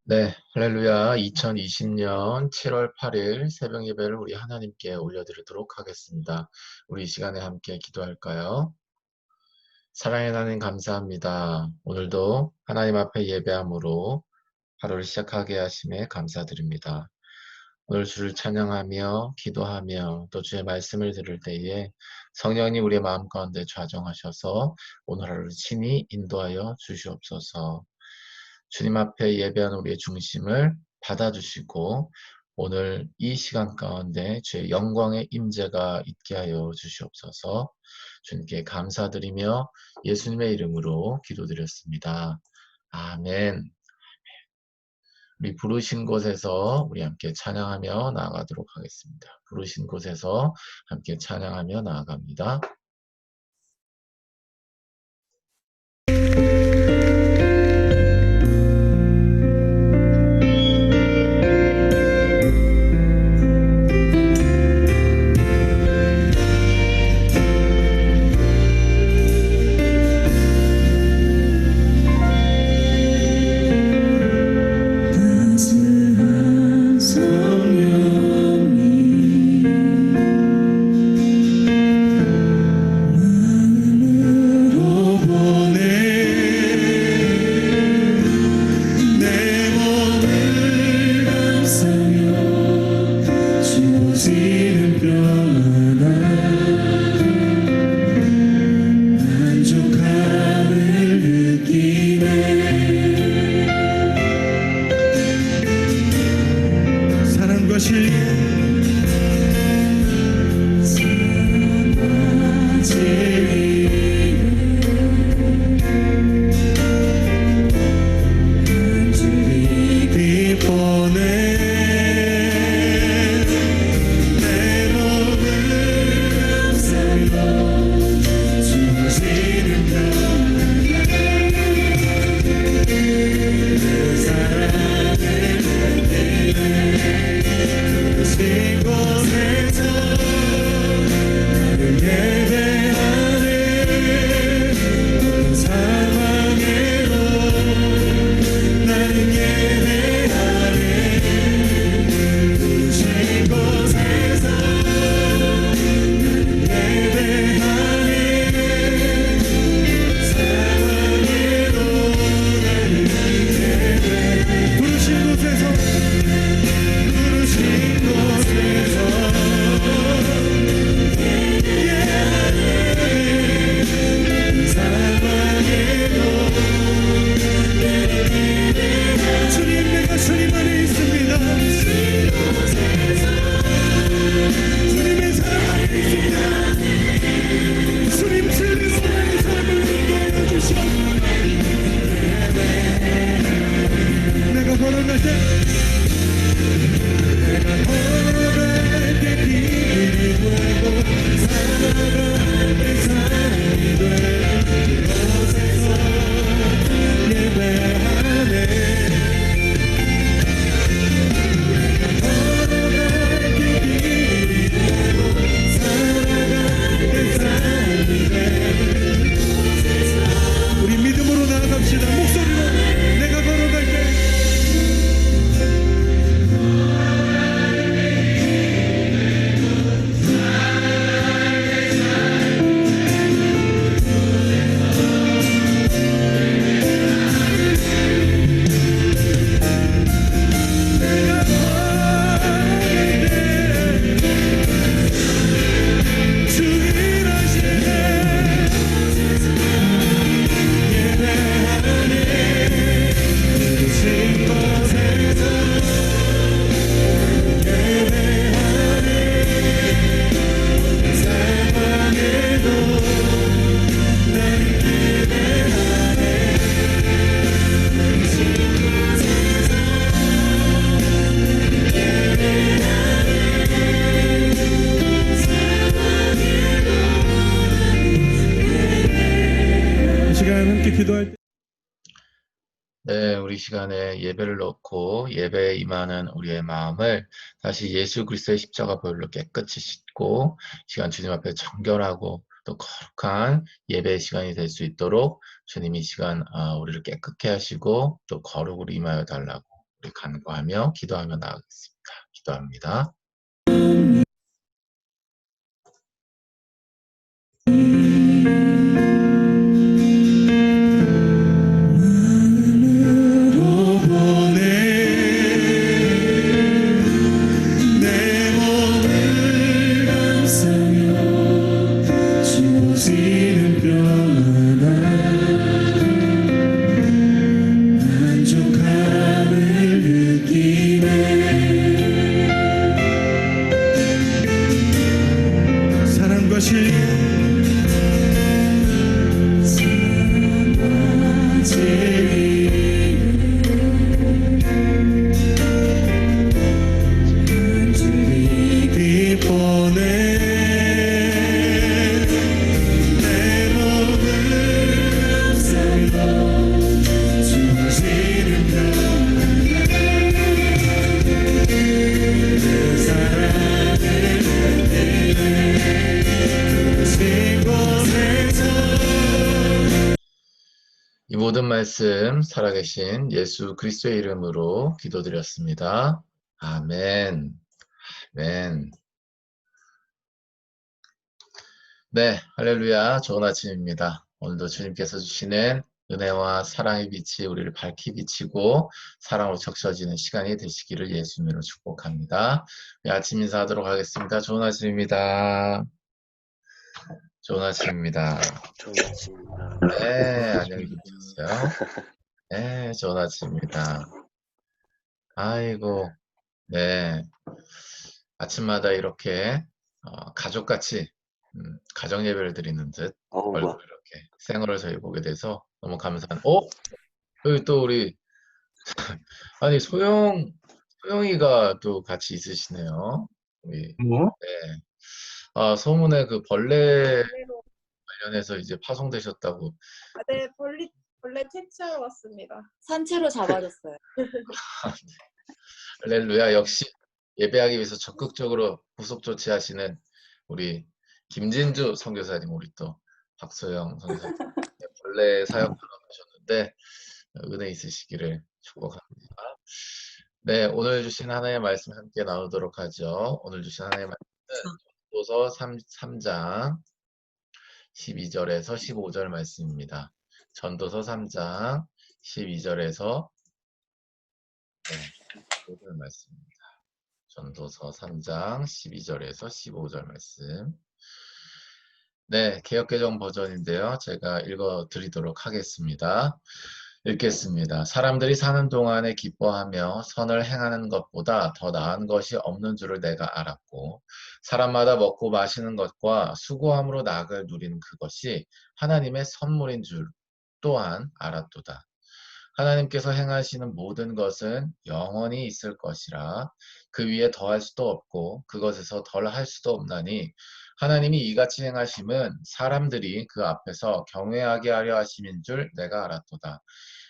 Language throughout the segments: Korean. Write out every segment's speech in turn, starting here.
네, 할렐루야. 2020년 7월 8일 새벽 예배를 우리 하나님께 올려드리도록 하겠습니다. 우리 이 시간에 함께 기도할까요? 사랑의 하나님 감사합니다. 오늘도 하나님 앞에 예배함으로 하루를 시작하게 하심에 감사드립니다. 오늘 주를 찬양하며 기도하며 또 주의 말씀을 들을 때에 성령님 우리의 마음 가운데 좌정하셔서 오늘 하루를 친히 인도하여 주시옵소서. 주님 앞에 예배하는 우리의 중심을 받아주시고 오늘 이 시간 가운데 주의 영광의 임재가 있게 하여 주시옵소서. 주님께 감사드리며 예수님의 이름으로 기도드렸습니다. 아멘. 우리 부르신 곳에서 우리 함께 찬양하며 나아가도록 하겠습니다. 부르신 곳에서 함께 찬양하며 나아갑니다. 네, 우리 시간에 예배를 넣고 예배에 임하는 우리의 마음을 다시 예수 그리스도의 십자가 보혈로 깨끗이 씻고 시간 주님 앞에 정결하고 또 거룩한 예배의 시간이 될 수 있도록 주님이 이 시간 우리를 깨끗게 하시고 또 거룩으로 임하여 달라고 우리 간구하며 기도하며 나가겠습니다. 기도합니다. 이 모든 말씀 살아계신 예수 그리스도의 이름으로 기도드렸습니다. 아멘. 아멘. 네, 할렐루야. 좋은 아침입니다. 오늘도 주님께서 주시는 은혜와 사랑의 빛이 우리를 밝히 비치고 사랑으로 적셔지는 시간이 되시기를 예수님으로 축복합니다. 네, 아침 인사하도록 하겠습니다. 좋은 아침입니다. 좋은 아침입니다. 좋은 아침입니다. 네, 안녕히 계세요. 네, 좋은 아침입니다. 아이고, 네. 아침마다 이렇게 가족같이 가정 예배를 드리는 듯 얼굴을 이렇게 생얼을 저희 보게 돼서 너무 감사한. 여기 또 우리 아니 소영이가 또 같이 있으시네요. 우리 뭐? 네. 소문에 그 벌레 관련해서 이제 파송되셨다고. 네, 벌레 퇴치하러 왔습니다. 산채로 잡아줬어요. 할렐루야. 역시 예배하기 위해서 적극적으로 후속 조치하시는 우리 김진주 선교사님, 우리 또 박소영 선교사님 벌레 사역하러 가셨는데 은혜 있으시기를 축복합니다. 네, 오늘 주신 하나님의 말씀 함께 나누도록 하죠. 오늘 주신 하나님의 말씀은 전도서 3장 12절에서 15절 말씀입니다. 전도서 3장 12절에서 15절 말씀입니다. 전도서 3장 12절에서 15절 말씀. 네, 개역개정 버전인데요. 제가 읽어드리도록 하겠습니다. 읽겠습니다. 사람들이 사는 동안에 기뻐하며 선을 행하는 것보다 더 나은 것이 없는 줄을 내가 알았고, 사람마다 먹고 마시는 것과 수고함으로 낙을 누리는 그것이 하나님의 선물인 줄 또한 알았도다. 하나님께서 행하시는 모든 것은 영원히 있을 것이라 그 위에 더할 수도 없고 그것에서 덜할 수도 없나니 하나님이 이같이 행하심은 사람들이 그 앞에서 경외하게 하려 하심인 줄 내가 알았도다.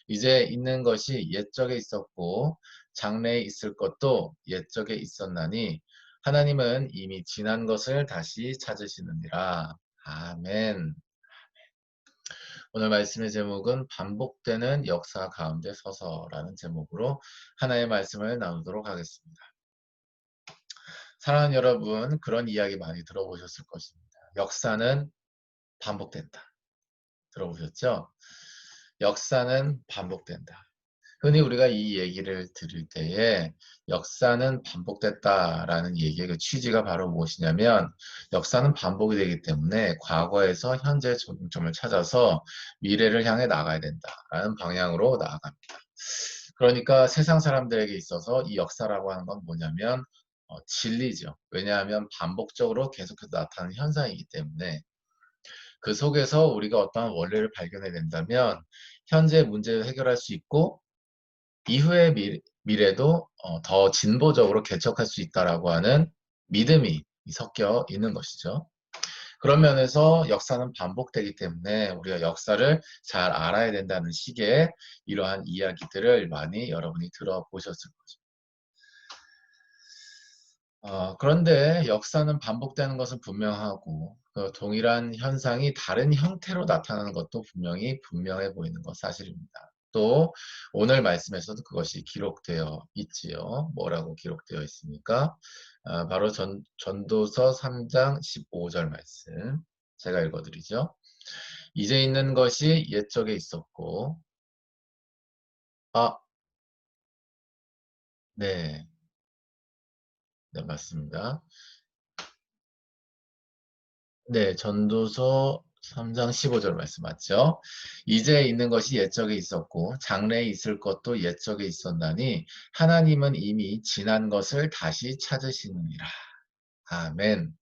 이제 있는 것이 옛적에 있었고 장래에 있을 것도 옛적에 있었나니 하나님은 이미 지난 것을 다시 찾으시느니라. 아멘. 오늘 말씀의 제목은 반복되는 역사 가운데 서서라는 제목으로 하나의 말씀을 나누도록 하겠습니다. 사랑하는 여러분, 그런 이야기 많이 들어보셨을 것입니다. 역사는 반복된다. 들어보셨죠? 역사는 반복된다. 흔히 우리가 이 얘기를 들을 때에 역사는 반복됐다라는 얘기의 그 취지가 바로 무엇이냐면 역사는 반복이 되기 때문에 과거에서 현재의 적용점을 찾아서 미래를 향해 나가야 된다라는 방향으로 나아갑니다. 그러니까 세상 사람들에게 있어서 이 역사라고 하는 건 뭐냐면 진리죠. 왜냐하면 반복적으로 계속해서 나타나는 현상이기 때문에 그 속에서 우리가 어떠한 원리를 발견해야 된다면 현재 문제를 해결할 수 있고 이후의 미래도 더 진보적으로 개척할 수 있다라고 하는 믿음이 섞여 있는 것이죠. 그런 면에서 역사는 반복되기 때문에 우리가 역사를 잘 알아야 된다는 식의 이러한 이야기들을 많이 여러분이 들어보셨을 거죠. 그런데 역사는 반복되는 것은 분명하고 그 동일한 현상이 다른 형태로 나타나는 것도 분명해 보이는 것 사실입니다. 또 오늘 말씀에서도 그것이 기록되어 있지요. 뭐라고 기록되어 있습니까? 바로 전도서 3장 15절 말씀. 제가 읽어드리죠. 이제 있는 것이 옛적에 있었고, 아, 네, 네, 맞습니다. 네, 전도서 3장 15절 말씀 맞죠? 이제 있는 것이 옛적에 있었고 장래에 있을 것도 옛적에 있었나니 하나님은 이미 지난 것을 다시 찾으시느니라. 아멘.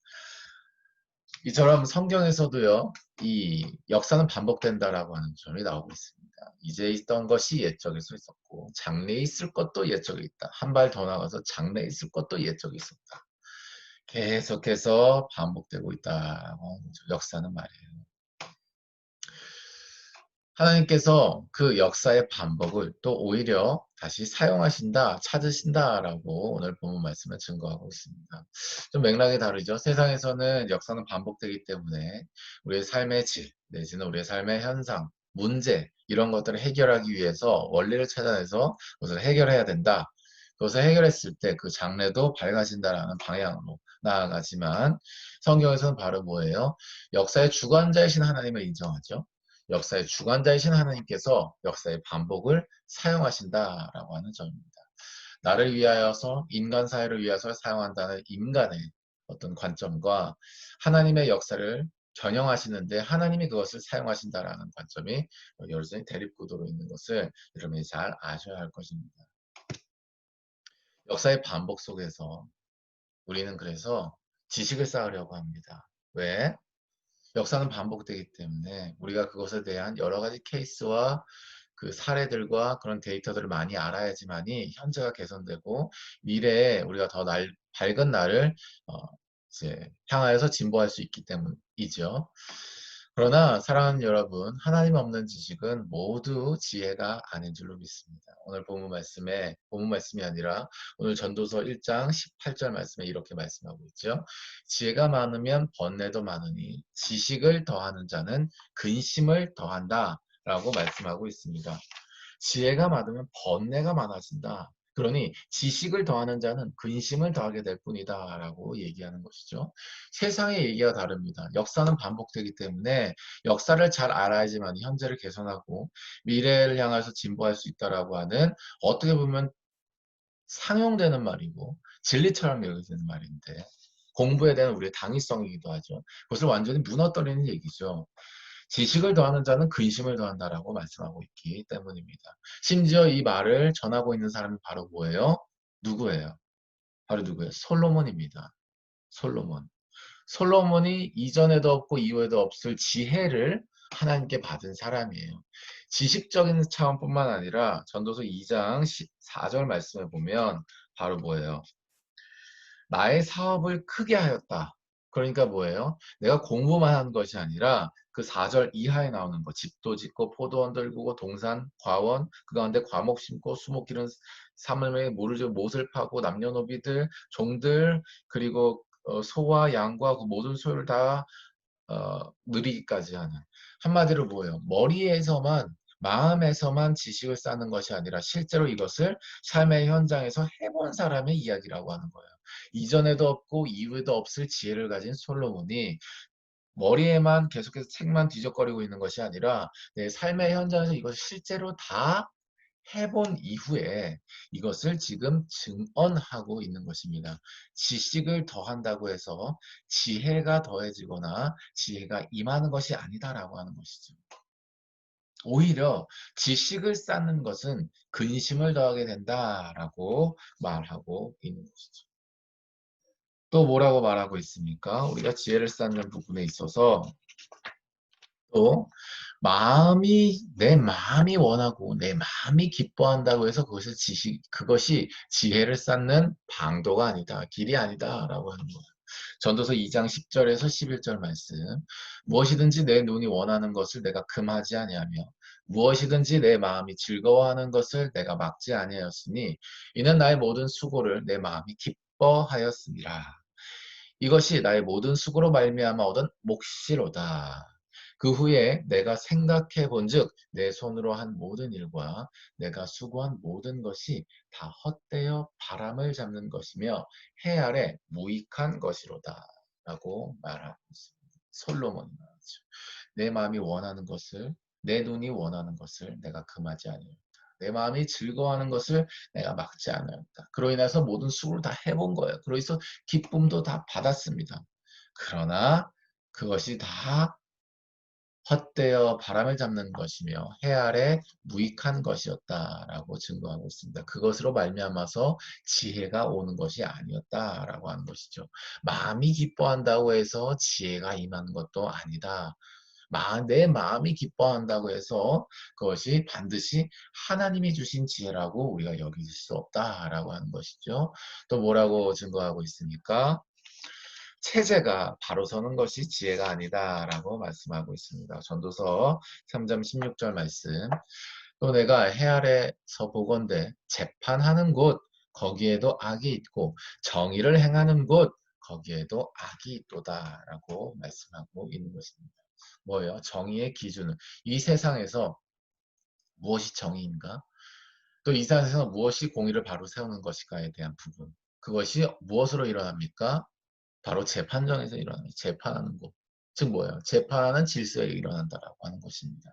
이처럼 성경에서도요, 이 역사는 반복된다라고 하는 점이 나오고 있습니다. 이제 있던 것이 옛적에서 있었고 장래에 있을 것도 옛적에 있다. 한 발 더 나가서 장래에 있을 것도 옛적에 있었다. 계속해서 반복되고 있다. 역사는 말이에요. 하나님께서 그 역사의 반복을 또 오히려 다시 사용하신다, 찾으신다라고 오늘 본문 말씀을 증거하고 있습니다. 좀 맥락이 다르죠. 세상에서는 역사는 반복되기 때문에 우리의 삶의 질, 내지는 우리의 삶의 현상, 문제 이런 것들을 해결하기 위해서 원리를 찾아내서 그것을 해결해야 된다. 그것을 해결했을 때 그 장래도 밝아진다라는 방향으로 나아가지만 성경에서는 바로 뭐예요? 역사의 주관자이신 하나님을 인정하죠. 역사의 주관자이신 하나님께서 역사의 반복을 사용하신다라고 하는 점입니다. 나를 위하여서 인간 사회를 위해서 사용한다는 인간의 어떤 관점과 하나님의 역사를 겨냥하시는데 하나님이 그것을 사용하신다라는 관점이 여전히 대립구도로 있는 것을 여러분이 잘 아셔야 할 것입니다. 역사의 반복 속에서 우리는 그래서 지식을 쌓으려고 합니다. 왜? 역사는 반복되기 때문에 우리가 그것에 대한 여러 가지 케이스와 그 사례들과 그런 데이터들을 많이 알아야지만이 현재가 개선되고 미래에 우리가 더 밝은 날을 어, 이제 향하여서 진보할 수 있기 때문이죠. 그러나 사랑하는 여러분, 하나님 없는 지식은 모두 지혜가 아닌 줄로 믿습니다. 오늘 본문 말씀이 아니라 오늘 전도서 1장 18절 말씀에 이렇게 말씀하고 있죠. 지혜가 많으면 번뇌도 많으니 지식을 더하는 자는 근심을 더한다. 라고 말씀하고 있습니다. 지혜가 많으면 번뇌가 많아진다. 그러니 지식을 더하는 자는 근심을 더하게 될 뿐이다 라고 얘기하는 것이죠. 세상의 얘기가 다릅니다. 역사는 반복되기 때문에 역사를 잘 알아야지만 현재를 개선하고 미래를 향해서 진보할 수 있다라고 하는 어떻게 보면 상용되는 말이고 진리처럼 여겨지는 말인데 공부에 대한 우리의 당위성이기도 하죠. 그것을 완전히 무너뜨리는 얘기죠. 지식을 더하는 자는 근심을 더한다라고 말씀하고 있기 때문입니다. 심지어 이 말을 전하고 있는 사람이 바로 뭐예요? 누구예요? 바로 누구예요? 솔로몬입니다. 솔로몬. 솔로몬이 이전에도 없고 이후에도 없을 지혜를 하나님께 받은 사람이에요. 지식적인 차원뿐만 아니라 전도서 2장 4절 말씀에 보면 바로 뭐예요? 나의 사업을 크게 하였다. 그러니까 뭐예요? 내가 공부만 한 것이 아니라 그 4절 이하에 나오는 거. 집도 짓고 포도원 들고 동산, 과원, 그 가운데 과목 심고 수목 기른 사물에 물을 줘 못을 파고 남녀노비들, 종들, 그리고 소와 양과 그 모든 소유를 다 누리기까지 하는. 한마디로 뭐예요? 머리에서만 마음에서만 지식을 쌓는 것이 아니라 실제로 이것을 삶의 현장에서 해본 사람의 이야기라고 하는 거예요. 이전에도 없고 이후에도 없을 지혜를 가진 솔로몬이 머리에만 계속해서 책만 뒤적거리고 있는 것이 아니라 내 삶의 현장에서 이것을 실제로 다 해본 이후에 이것을 지금 증언하고 있는 것입니다. 지식을 더한다고 해서 지혜가 더해지거나 지혜가 임하는 것이 아니다라고 하는 것이죠. 오히려 지식을 쌓는 것은 근심을 더하게 된다라고 말하고 있는 것이죠. 또 뭐라고 말하고 있습니까? 우리가 지혜를 쌓는 부분에 있어서 또 내 마음이 원하고 내 마음이 기뻐한다고 해서 그것이 지혜를 쌓는 방도가 아니다, 길이 아니다라고 하는 거예요. 전도서 2장 10절에서 11절 말씀. 무엇이든지 내 눈이 원하는 것을 내가 금하지 아니하며 무엇이든지 내 마음이 즐거워하는 것을 내가 막지 아니하였으니 이는 나의 모든 수고를 내 마음이 기뻐하였습니다. 이것이 나의 모든 수고로 말미암아 얻은 몫이로다. 그 후에 내가 생각해 본즉 내 손으로 한 모든 일과 내가 수고한 모든 것이 다 헛되어 바람을 잡는 것이며 해 아래 무익한 것이로다 라고 말하고 있습니다. 솔로몬이 말하죠. 내 마음이 원하는 것을, 내 눈이 원하는 것을 내가 금하지 아니하였다. 내 마음이 즐거워하는 것을 내가 막지 않았다. 그로 인해서 모든 수고를 다 해본 거예요. 그래서 기쁨도 다 받았습니다. 그러나 그것이 다 헛되어 바람을 잡는 것이며 해 아래 무익한 것이었다라고 증거하고 있습니다. 그것으로 말미암아서 지혜가 오는 것이 아니었다라고 하는 것이죠. 마음이 기뻐한다고 해서 지혜가 임하는 것도 아니다. 내 마음이 기뻐한다고 해서 그것이 반드시 하나님이 주신 지혜라고 우리가 여길 수 없다라고 하는 것이죠. 또 뭐라고 증거하고 있습니까? 체제가 바로 서는 것이 지혜가 아니다라고 말씀하고 있습니다. 전도서 3장 16절 말씀. 또 내가 해 아래서 보건대 재판하는 곳 거기에도 악이 있고 정의를 행하는 곳 거기에도 악이 있도다라고 말씀하고 있는 것입니다. 뭐예요? 정의의 기준은 이 세상에서 무엇이 정의인가? 또 이 세상에서 무엇이 공의를 바로 세우는 것인가에 대한 부분. 그것이 무엇으로 일어납니까? 바로 재판정에서 일어나는 재판하는 것. 즉 뭐예요? 재판하는 질서에 일어난다라고 하는 것입니다.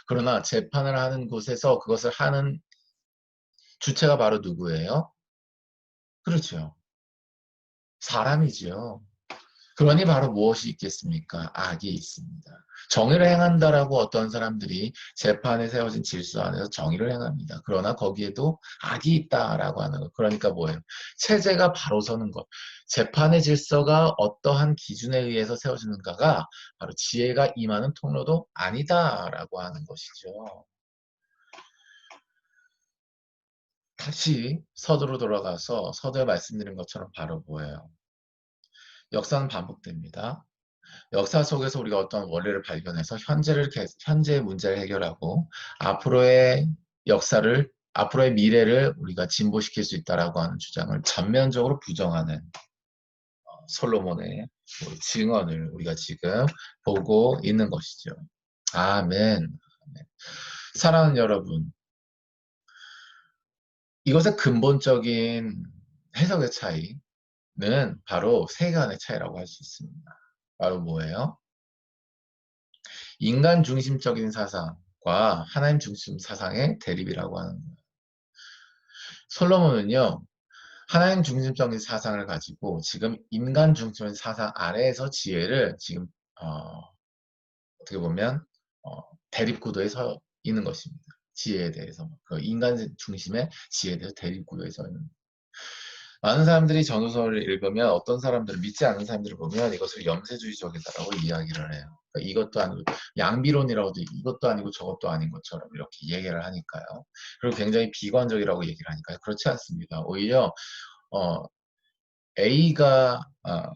그러나 재판을 하는 곳에서 그것을 하는 주체가 바로 누구예요? 그렇죠. 사람이지요. 그러니 바로 무엇이 있겠습니까? 악이 있습니다. 정의를 행한다라고 어떤 사람들이 재판에 세워진 질서 안에서 정의를 행합니다. 그러나 거기에도 악이 있다라고 하는 것. 그러니까 뭐예요? 체제가 바로 서는 것. 재판의 질서가 어떠한 기준에 의해서 세워지는가가 바로 지혜가 임하는 통로도 아니다라고 하는 것이죠. 다시 서두로 돌아가서 서두에 말씀드린 것처럼 바로 뭐예요? 역사는 반복됩니다. 역사 속에서 우리가 어떤 원리를 발견해서 현재의 문제를 해결하고 앞으로의 앞으로의 미래를 우리가 진보시킬 수 있다라고 하는 주장을 전면적으로 부정하는 솔로몬의 증언을 우리가 지금 보고 있는 것이죠. 아멘. 사랑하는 여러분, 이것의 근본적인 해석의 차이는 바로 세계관의 차이라고 할 수 있습니다. 바로 뭐예요? 인간 중심적인 사상과 하나님 중심 사상의 대립이라고 하는 거예요. 솔로몬은요, 하나님 중심적인 사상을 가지고 지금 인간 중심적인 사상 아래에서 지혜를 지금 어떻게 보면 대립구도에 서 있는 것입니다. 지혜에 대해서 그 인간 중심의 지혜에 대해서 대립구도에 서 있는. 많은 사람들이 전도서를 읽으면 어떤 사람들은 믿지 않는 사람들을 보면 이것을 염세주의적이다라고 이야기를 해요. 그러니까 이것도 아니고 양비론이라고도 이것도 아니고 저것도 아닌 것처럼 이렇게 얘기를 하니까요. 그리고 굉장히 비관적이라고 얘기를 하니까요. 그렇지 않습니다. 오히려 어, A가 어,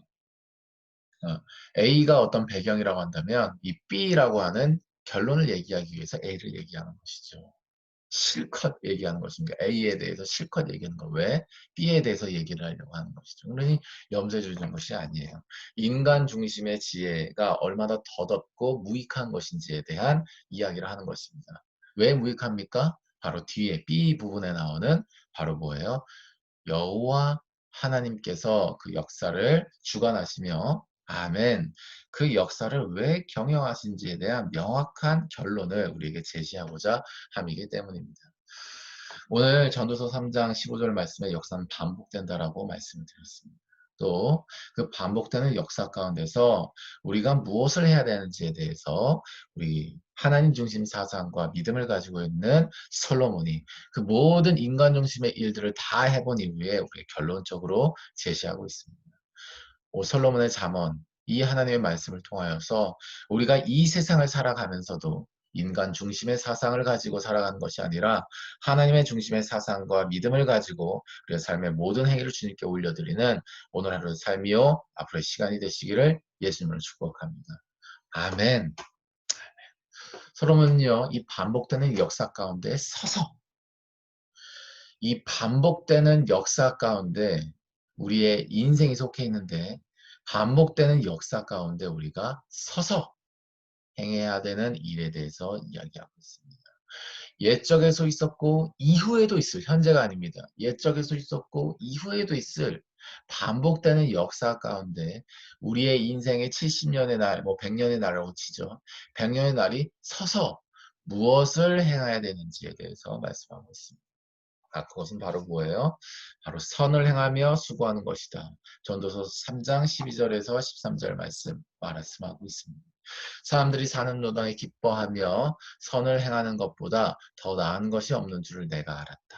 A가 어떤 배경이라고 한다면 이 B라고 하는 결론을 얘기하기 위해서 A를 얘기하는 것이죠. 실컷 얘기하는 것입니다. A에 대해서 실컷 얘기하는 거. 왜? B에 대해서 얘기를 하려고 하는 것이죠. 그러니 염세주의적인 것이 아니에요. 인간 중심의 지혜가 얼마나 더덥고 무익한 것인지에 대한 이야기를 하는 것입니다. 왜 무익합니까? 바로 뒤에 B 부분에 나오는 바로 뭐예요? 여호와 하나님께서 그 역사를 주관하시며 아멘. 그 역사를 왜 경영하신지에 대한 명확한 결론을 우리에게 제시하고자 함이기 때문입니다. 오늘 전도서 3장 15절 말씀에 역사는 반복된다라고 말씀을 드렸습니다. 또 그 반복되는 역사 가운데서 우리가 무엇을 해야 되는지에 대해서 우리 하나님 중심 사상과 믿음을 가지고 있는 솔로몬이 그 모든 인간 중심의 일들을 다 해본 이후에 우리 결론적으로 제시하고 있습니다. 솔로몬의 잠언, 이 하나님의 말씀을 통하여서 우리가 이 세상을 살아가면서도 인간 중심의 사상을 가지고 살아가는 것이 아니라 하나님의 중심의 사상과 믿음을 가지고 우리의 삶의 모든 행위를 주님께 올려드리는 오늘 하루의 삶이요 앞으로의 시간이 되시기를 예수님으로 축복합니다. 아멘. 솔로몬은요 이 반복되는 역사 가운데 서서 이 반복되는 역사 가운데 우리의 인생이 속해 있는데 반복되는 역사 가운데 우리가 서서 행해야 되는 일에 대해서 이야기하고 있습니다. 옛적에도 있었고 이후에도 있을, 현재가 아닙니다. 옛적에도 있었고 이후에도 있을 반복되는 역사 가운데 우리의 인생의 70년의 날, 뭐 100년의 날이라고 치죠. 100년의 날이 서서 무엇을 행해야 되는지에 대해서 말씀하고 있습니다. 그것은 바로 뭐예요? 바로 선을 행하며 수고하는 것이다. 전도서 3장 12절에서 13절 말씀하고 있습니다. 사람들이 사는 노당에 기뻐하며 선을 행하는 것보다 더 나은 것이 없는 줄을 내가 알았다.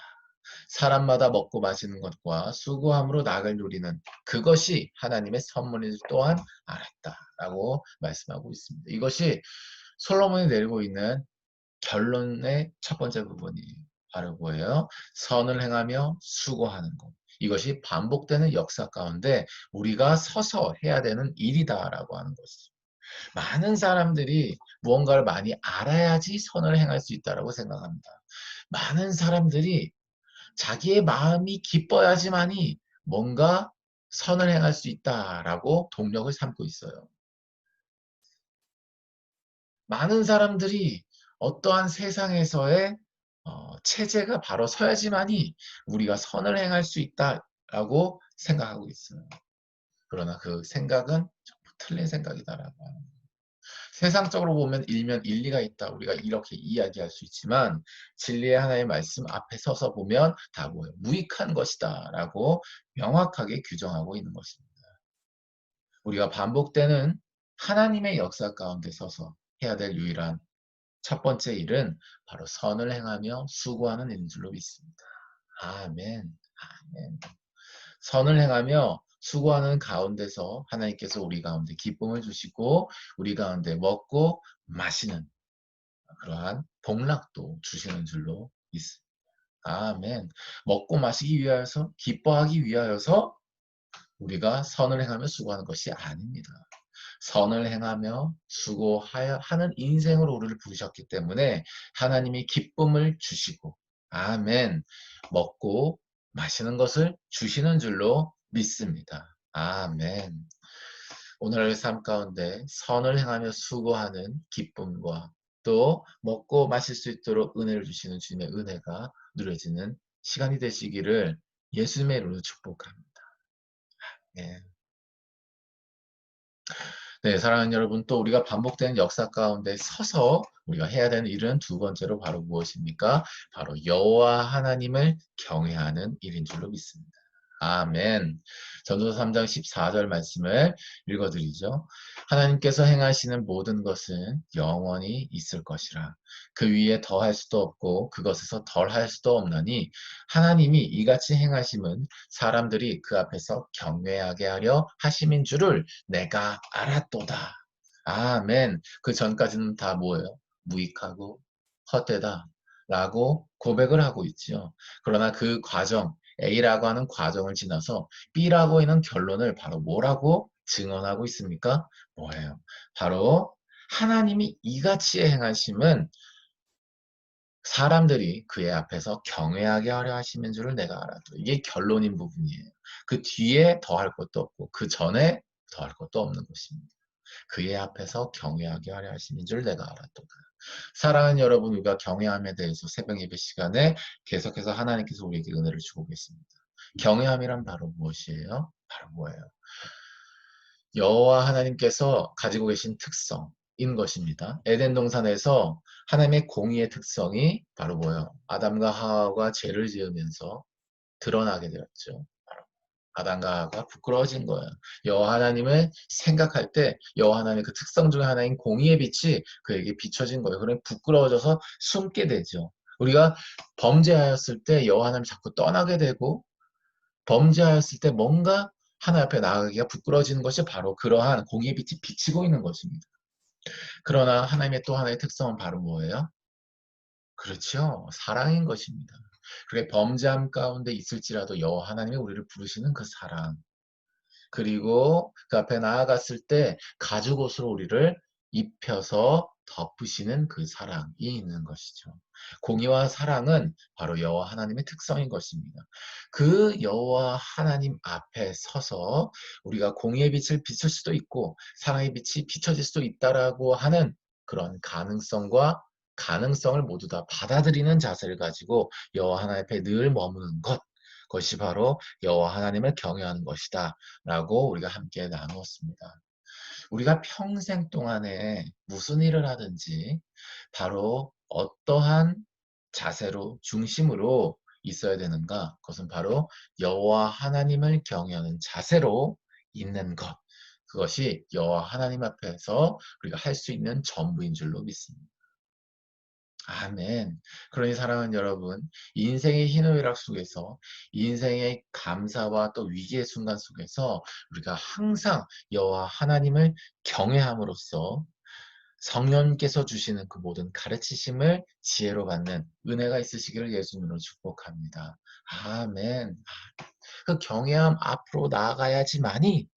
사람마다 먹고 마시는 것과 수고함으로 낙을 누리는 그것이 하나님의 선물인 줄 또한 알았다라고 말씀하고 있습니다. 이것이 솔로몬이 내리고 있는 결론의 첫 번째 부분이에요. 바로 뭐예요? 선을 행하며 수고하는 것. 이것이 반복되는 역사 가운데 우리가 서서 해야 되는 일이다라고 하는 것이죠. 많은 사람들이 무언가를 많이 알아야지 선을 행할 수 있다고 생각합니다. 많은 사람들이 자기의 마음이 기뻐야지만이 뭔가 선을 행할 수 있다라고 동력을 삼고 있어요. 많은 사람들이 어떠한 세상에서의 체제가 바로 서야지만이 우리가 선을 행할 수 있다라고 생각하고 있어요. 그러나 그 생각은 전부 틀린 생각이다라고 하는 거예요. 세상적으로 보면 일면 일리가 있다. 우리가 이렇게 이야기할 수 있지만 진리의 하나의 말씀 앞에 서서 보면 다 뭐예요? 무익한 것이다 라고 명확하게 규정하고 있는 것입니다. 우리가 반복되는 하나님의 역사 가운데 서서 해야 될 유일한 첫 번째 일은 바로 선을 행하며 수고하는 일인 줄로 믿습니다. 아멘. 아멘. 선을 행하며 수고하는 가운데서 하나님께서 우리 가운데 기쁨을 주시고 우리 가운데 먹고 마시는 그러한 복락도 주시는 줄로 믿습니다. 아멘. 먹고 마시기 위하여서 기뻐하기 위하여서 우리가 선을 행하며 수고하는 것이 아닙니다. 선을 행하며 수고하는 인생으로 우리를 부르셨기 때문에 하나님이 기쁨을 주시고 아멘 먹고 마시는 것을 주시는 줄로 믿습니다. 아멘. 오늘의 삶 가운데 선을 행하며 수고하는 기쁨과 또 먹고 마실 수 있도록 은혜를 주시는 주님의 은혜가 누려지는 시간이 되시기를 예수님의 이름으로 축복합니다. 예. 네, 사랑하는 여러분, 또 우리가 반복되는 역사 가운데 서서 우리가 해야 되는 일은 두 번째로 바로 무엇입니까? 바로 여호와 하나님을 경외하는 일인 줄로 믿습니다. 아멘. 전도서 3장 14절 말씀을 읽어드리죠. 하나님께서 행하시는 모든 것은 영원히 있을 것이라. 그 위에 더할 수도 없고 그것에서 덜할 수도 없나니 하나님이 이같이 행하심은 사람들이 그 앞에서 경외하게 하려 하심인 줄을 내가 알았도다. 아멘. 그 전까지는 다 뭐예요? 무익하고 헛되다. 라고 고백을 하고 있죠. 그러나 그 과정, A라고 하는 과정을 지나서 B라고 하는 결론을 바로 뭐라고 증언하고 있습니까? 뭐예요? 바로 하나님이 이같이 행하심은 사람들이 그의 앞에서 경외하게 하려 하시는 줄을 내가 알아도 이게 결론인 부분이에요. 그 뒤에 더할 것도 없고 그 전에 더할 것도 없는 것입니다. 그의 앞에서 경외하게 하려 하시는 줄 내가 알았도다. 사랑하는 여러분, 우리가 경외함에 대해서 새벽 예배 시간에 계속해서 하나님께서 우리에게 은혜를 주고 계십니다. 경외함이란 바로 무엇이에요? 바로 뭐예요? 여호와 하나님께서 가지고 계신 특성인 것입니다. 에덴 동산에서 하나님의 공의의 특성이 바로 뭐예요? 아담과 하와가 죄를 지으면서 드러나게 되었죠. 아담과 하와가 부끄러워진 거예요. 여호와 하나님을 생각할 때 여호와 하나님의 그 특성 중에 하나인 공의의 빛이 그에게 비춰진 거예요. 그러면 부끄러워져서 숨게 되죠. 우리가 범죄하였을 때 여호와 하나님 자꾸 떠나게 되고 범죄하였을 때 뭔가 하나님 앞에 나가기가 부끄러워지는 것이 바로 그러한 공의의 빛이 비치고 있는 것입니다. 그러나 하나님의 또 하나의 특성은 바로 뭐예요? 그렇죠. 사랑인 것입니다. 그게 범죄함 가운데 있을지라도 여호와 하나님이 우리를 부르시는 그 사랑. 그리고 그 앞에 나아갔을 때 가죽옷으로 우리를 입혀서 덮으시는 그 사랑이 있는 것이죠. 공의와 사랑은 바로 여호와 하나님의 특성인 것입니다. 그 여호와 하나님 앞에 서서 우리가 공의의 빛을 비출 수도 있고 사랑의 빛이 비춰질 수도 있다라고 하는 그런 가능성과 가능성을 모두 다 받아들이는 자세를 가지고 여호와 하나님 앞에 늘 머무는 것, 그것이 바로 여호와 하나님을 경외하는 것이다 라고 우리가 함께 나누었습니다. 우리가 평생 동안에 무슨 일을 하든지 바로 어떠한 자세로 중심으로 있어야 되는가? 그것은 바로 여호와 하나님을 경외하는 자세로 있는 것. 그것이 여호와 하나님 앞에서 우리가 할 수 있는 전부인 줄로 믿습니다. 아멘. 그러니 사랑하는 여러분, 인생의 희노애락 속에서 인생의 감사와 또 위기의 순간 속에서 우리가 항상 여호와 하나님을 경외함으로써 성령께서 주시는 그 모든 가르치심을 지혜로 받는 은혜가 있으시기를 예수님으로 축복합니다. 아멘. 그 경외함 앞으로 나아가야지만이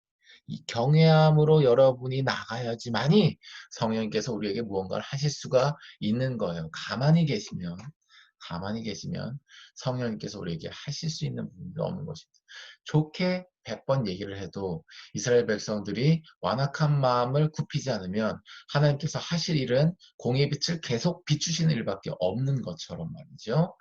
이 경외함으로 여러분이 나가야지만이 성령님께서 우리에게 무언가를 하실 수가 있는 거예요. 가만히 계시면 성령님께서 우리에게 하실 수 있는 부분이 없는 것입니다. 좋게 100번 얘기를 해도 이스라엘 백성들이 완악한 마음을 굽히지 않으면 하나님께서 하실 일은 공의 빛을 계속 비추시는 일밖에 없는 것처럼 말이죠.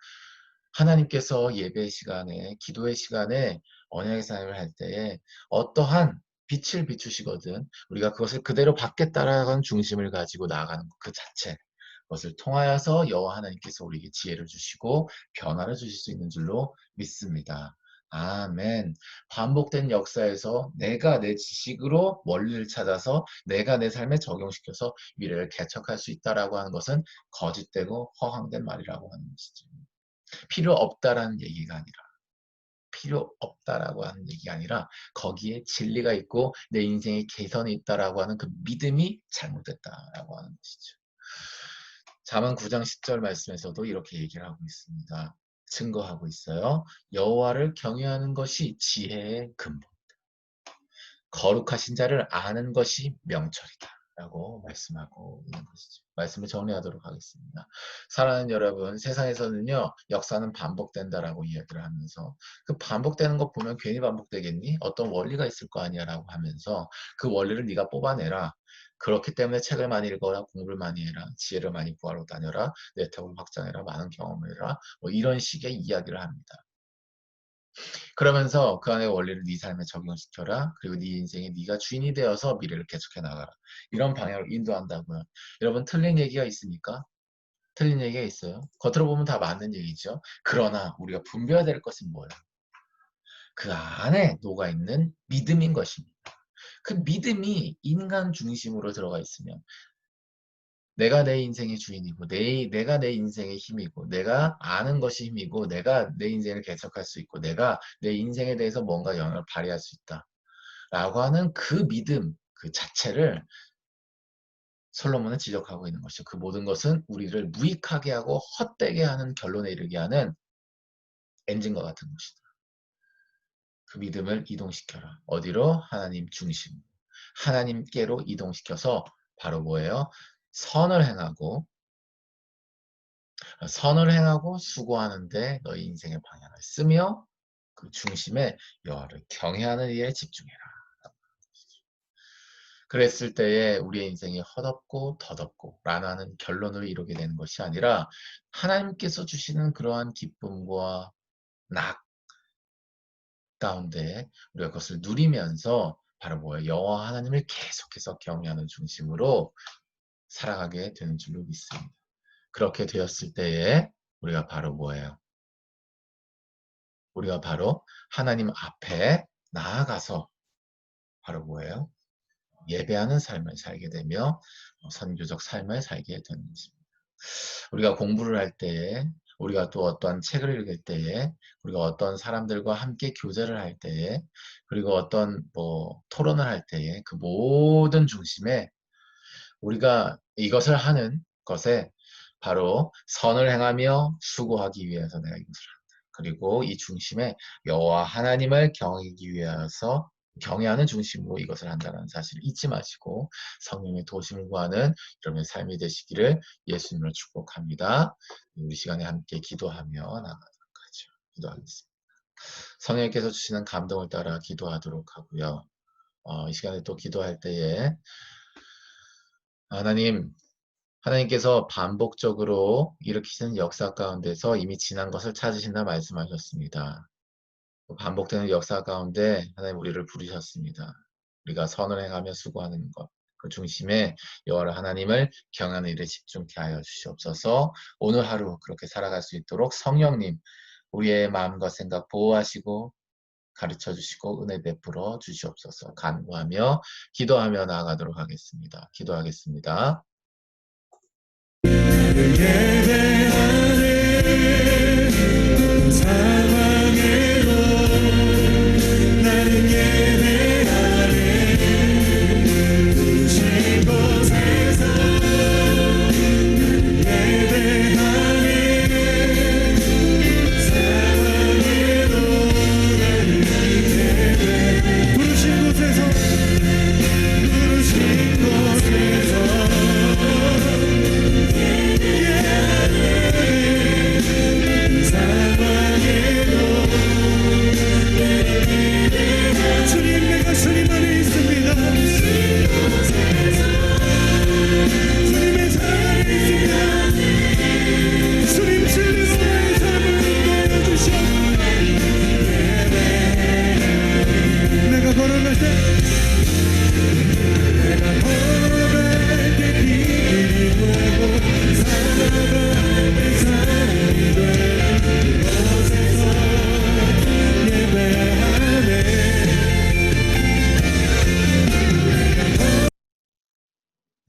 하나님께서 예배 시간에, 기도의 시간에 언약의 사역을 할 때에 어떠한 빛을 비추시거든 우리가 그것을 그대로 받겠다라는 중심을 가지고 나아가는 그 자체, 그것을 통하여서 여호와 하나님께서 우리에게 지혜를 주시고 변화를 주실 수 있는 줄로 믿습니다. 아멘. 반복된 역사에서 내가 내 지식으로 원리를 찾아서 내가 내 삶에 적용시켜서 미래를 개척할 수 있다라고 하는 것은 거짓되고 허황된 말이라고 하는 것이죠. 필요 없다라는 얘기가 아니라 필요 없다라고 하는 얘기가 아니라 거기에 진리가 있고 내 인생의 개선이 있다라고 하는 그 믿음이 잘못됐다라고 하는 것이죠. 잠언 9장 10절 말씀에서도 이렇게 얘기를 하고 있습니다. 증거하고 있어요. 여호와를 경외하는 것이 지혜의 근본. 거룩하신 자를 아는 것이 명철이다. 라고 말씀하고 있는 것이죠. 말씀을 정리하도록 하겠습니다. 사랑하는 여러분, 세상에서는요, 역사는 반복된다라고 이야기를 하면서 그 반복되는 거 보면 괜히 반복되겠니? 어떤 원리가 있을 거 아니야 라고 하면서 그 원리를 네가 뽑아내라. 그렇기 때문에 책을 많이 읽어라, 공부를 많이 해라, 지혜를 많이 구하러 다녀라, 네트워크를 확장해라, 많은 경험을 해라, 뭐 이런 식의 이야기를 합니다. 그러면서 그 안의 원리를 네 삶에 적용시켜라. 그리고 네 인생에 네가 주인이 되어서 미래를 개척해 나가라. 이런 방향으로 인도한다고요. 여러분 틀린 얘기가 있습니까? 틀린 얘기가 있어요. 겉으로 보면 다 맞는 얘기죠. 그러나 우리가 분별해야 될 것은 뭐예요? 그 안에 녹아있는 믿음인 것입니다. 그 믿음이 인간 중심으로 들어가 있으면 내가 내 인생의 주인이고 내가 내 인생의 힘이고 내가 아는 것이 힘이고 내가 내 인생을 개척할 수 있고 내가 내 인생에 대해서 뭔가 영향을 발휘할 수 있다 라고 하는 그 믿음 그 자체를 솔로몬은 지적하고 있는 것이죠. 그 모든 것은 우리를 무익하게 하고 헛되게 하는 결론에 이르게 하는 엔진과 같은 것이다. 그 믿음을 이동시켜라. 어디로? 하나님 중심. 하나님께로 이동시켜서 바로 뭐예요? 선을 행하고 수고하는데 너희 인생의 방향을 쓰며 그 중심에 여호와를 경외하는 일에 집중해라. 그랬을 때에 우리의 인생이 헛없고 덧없고 라는 결론을 이루게 되는 것이 아니라 하나님께서 주시는 그러한 기쁨과 낙 가운데 우리가 그것을 누리면서 바로 뭐예요? 여호와 하나님을 계속해서 경외하는 중심으로 살아가게 되는 줄로 믿습니다. 그렇게 되었을 때에 우리가 바로 뭐예요? 우리가 바로 하나님 앞에 나아가서 바로 뭐예요? 예배하는 삶을 살게 되며 선교적 삶을 살게 되는 것입니다. 우리가 공부를 할 때에 우리가 또 어떠한 책을 읽을 때에 우리가 어떤 사람들과 함께 교제를 할 때에 그리고 어떤 뭐 토론을 할 때에 그 모든 중심에 우리가 이것을 하는 것에 바로 선을 행하며 수고하기 위해서 내가 이것을 한다. 그리고 이 중심에 여호와 하나님을 경외하기 위해서 경외하는 중심으로 이것을 한다는 사실을 잊지 마시고 성령의 도심을 구하는 여러분의 삶이 되시기를 예수님으로 축복합니다. 우리 시간에 함께 기도하며 나가도록 하죠. 기도하겠습니다. 성령께서 주시는 감동을 따라 기도하도록 하고요. 이 시간에 또 기도할 때에 하나님 하나님께서 반복적으로 일으키시는 역사 가운데서 이미 지난 것을 찾으신다 말씀하셨습니다. 반복되는 역사 가운데 하나님 우리를 부르셨습니다. 우리가 선을 행하며 수고하는 것, 그 중심에 여호와 하나님을 경외하는 일에 집중케 하여 주시옵소서. 오늘 하루 그렇게 살아갈 수 있도록 성령님 우리의 마음과 생각 보호하시고 가르쳐 주시고 은혜 베풀어 주시옵소서. 간구하며 기도하며 나아가도록 하겠습니다. 기도하겠습니다.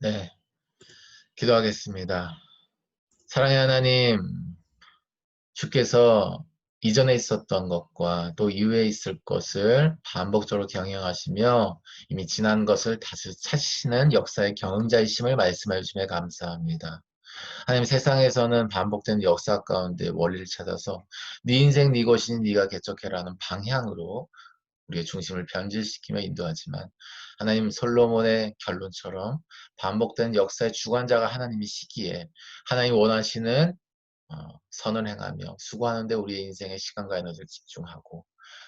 네, 기도하겠습니다. 사랑의 하나님, 주께서 이전에 있었던 것과 또 이후에 있을 것을 반복적으로 경영하시며 이미 지난 것을 다시 찾으시는 역사의 경영자이심을 말씀해 주심에 감사합니다. 하나님 세상에서는 반복되는 역사 가운데 원리를 찾아서 네 인생 네 것이니 네가 개척해라는 방향으로 우리의 중심을 변질시키며 인도하지만 하나님 솔로몬의 결론처럼 반복된 역사의 주관자가 하나님이시기에 하나님 원하시는 선을 행하며 수고하는 데 우리의 인생의 시간과 에너지를 집중하고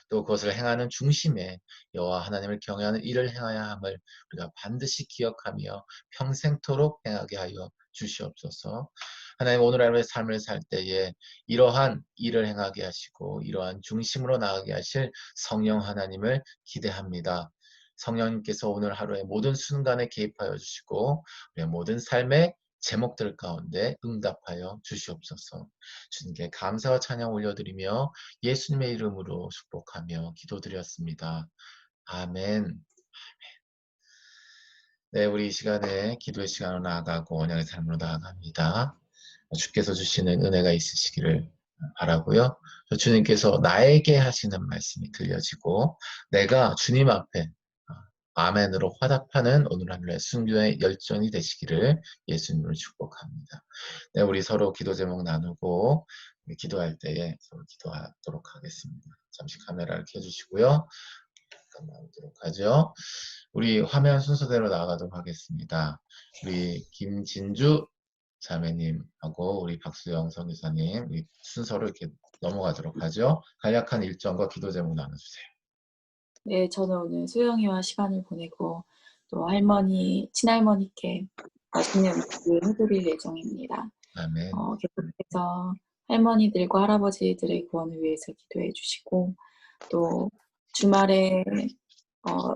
또 그것을 행하는 중심에 여호와 하나님을 경외하는 일을 행해야 함을 우리가 반드시 기억하며 평생토록 행하게 하여 주시옵소서. 하나님 오늘 하루의 삶을 살 때에 이러한 일을 행하게 하시고 이러한 중심으로 나가게 하실 성령 하나님을 기대합니다. 성령님께서 오늘 하루의 모든 순간에 개입하여 주시고 우리의 모든 삶의 제목들 가운데 응답하여 주시옵소서. 주님께 감사와 찬양 올려드리며 예수님의 이름으로 축복하며 기도드렸습니다. 아멘. 네, 우리 이 시간에 기도의 시간으로 나아가고 언약의 삶으로 나아갑니다. 주께서 주시는 은혜가 있으시기를 바라고요. 주님께서 나에게 하시는 말씀이 들려지고 내가 주님 앞에 아멘으로 화답하는 오늘 하루의 순교의 열전이 되시기를 예수님을 축복합니다. 네, 우리 서로 기도 제목 나누고 기도할 때에 서로 기도하도록 하겠습니다. 잠시 카메라를 켜주시고요. 잠깐 나오도록 하죠. 우리 화면 순서대로 나가도록 하겠습니다. 우리 김진주 자매님하고 우리 박수영 선교사님 우리 순서로 이렇게 넘어가도록 하죠. 간략한 일정과 기도 제목 나눠주세요. 네, 저는 오늘 소영이와 시간을 보내고 또 할머니, 친할머니께 맛있는 음식을 해드릴 예정입니다. 아멘. 계속해서 할머니들과 할아버지들의 구원을 위해서 기도해 주시고 또 주말에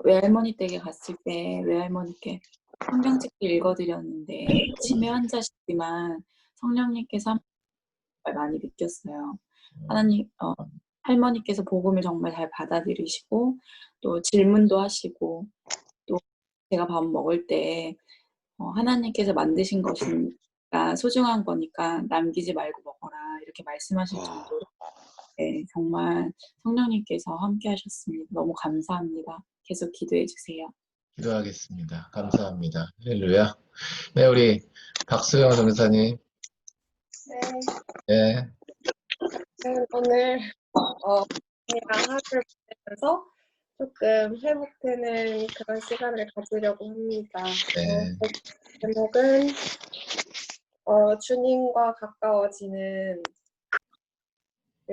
외할머니 댁에 갔을 때 외할머니께 성경책을 읽어드렸는데 치매 환자시지만 성령님께서 정말 많이 느꼈어요. 하나님, 할머니께서 복음을 정말 잘 받아들이시고 또 질문도 하시고 또 제가 밥 먹을 때 하나님께서 만드신 것이니까 소중한 거니까 남기지 말고 먹어라 이렇게 말씀하실 정도로 네, 정말 성령님께서 함께 하셨습니다. 너무 감사합니다. 계속 기도해 주세요. 기도하겠습니다. 감사합니다. 할렐루야. 네, 우리 박수영 선교사님. 네. 오늘 언니랑 하루를 보내면서 조금 회복되는 그런 시간을 가지려고 합니다. 네. 제목은 주님과 가까워지는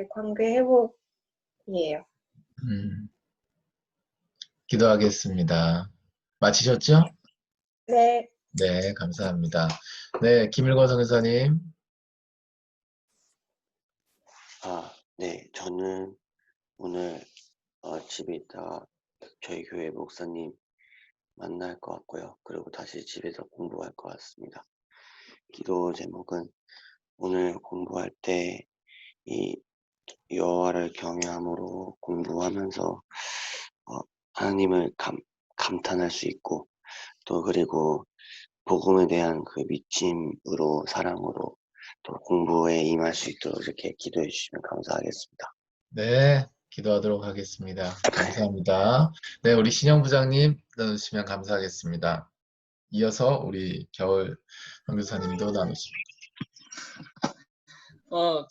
관계 회복이에요. 기도하겠습니다. 마치셨죠? 네. 네, 감사합니다. 네, 김일권 선교사님. 네, 저는 오늘 집에 있다가 저희 교회 목사님 만날 것 같고요. 그리고 다시 집에서 공부할 것 같습니다. 기도 제목은 오늘 공부할 때 이 여호와를 경외함으로 공부하면서 하나님을 감탄할 수 있고 또 그리고 복음에 대한 그 믿음으로 사랑으로 또 공부에 임할 수 있도록 이렇게 기도해 주시면 감사하겠습니다. 네, 기도하도록 하겠습니다. 감사합니다. 네, 우리 신영 부장님 나누시면 감사하겠습니다. 이어서 우리 겨울 선교사님도 나누십니다.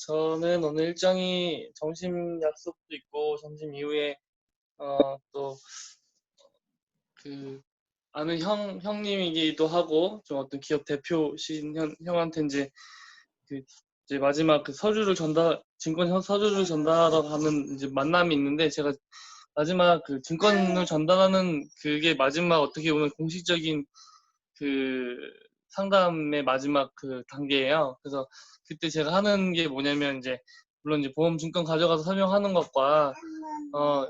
저는 오늘 일정이 점심 약속도 있고 점심 이후에 또 그 아는 형님이기도 하고 좀 어떤 기업 대표신 형한테 이제 마지막 그 증권 서류를 전달하러 가는 이제 만남이 있는데 제가 마지막 그 증권을 전달하는 그게 마지막 어떻게 보면 공식적인 그 상담의 마지막 그 단계예요. 그래서 그때 제가 하는 게 뭐냐면 이제 물론 이제 보험 증권 가져가서 설명하는 것과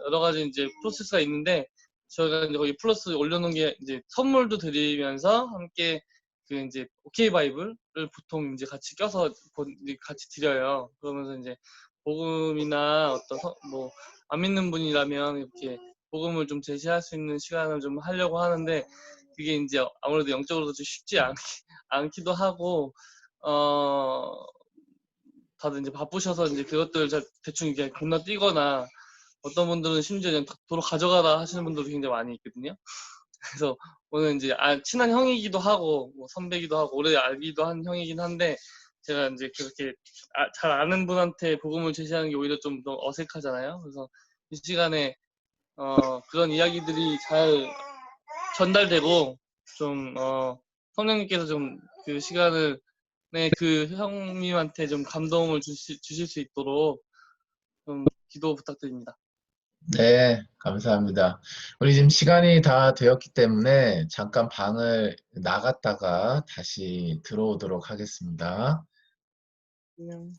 여러 가지 이제 프로세스가 있는데 저희가 이제 거기 플러스 올려놓은 게 이제 선물도 드리면서 함께 그 이제 오케이 바이블을 보통 이제 같이 껴서 같이 드려요. 그러면서 이제 복음이나 어떤 뭐 안 믿는 분이라면 이렇게 복음을 좀 제시할 수 있는 시간을 좀 하려고 하는데 그게 이제 아무래도 영적으로도 좀 쉽지 않기도 하고 다들 이제 바쁘셔서 이제 그것들 대충 이렇게 건너뛰거나 어떤 분들은 심지어 그냥 도로 가져가라 하시는 분들도 굉장히 많이 있거든요. 그래서 오늘 이제 친한 형이기도 하고 뭐 선배기도 하고 오래 알기도 한 형이긴 한데 제가 이제 그렇게 잘 아는 분한테 복음을 제시하는 게 오히려 좀 더 어색하잖아요. 그래서 이 시간에 그런 이야기들이 잘 전달되고 좀 성령님께서 좀 그 시간을 그 형님한테 좀 감동을 주실 수 있도록 좀 기도 부탁드립니다. 네, 감사합니다. 우리 지금 시간이 다 되었기 때문에 잠깐 방을 나갔다가 다시 들어오도록 하겠습니다. 안녕.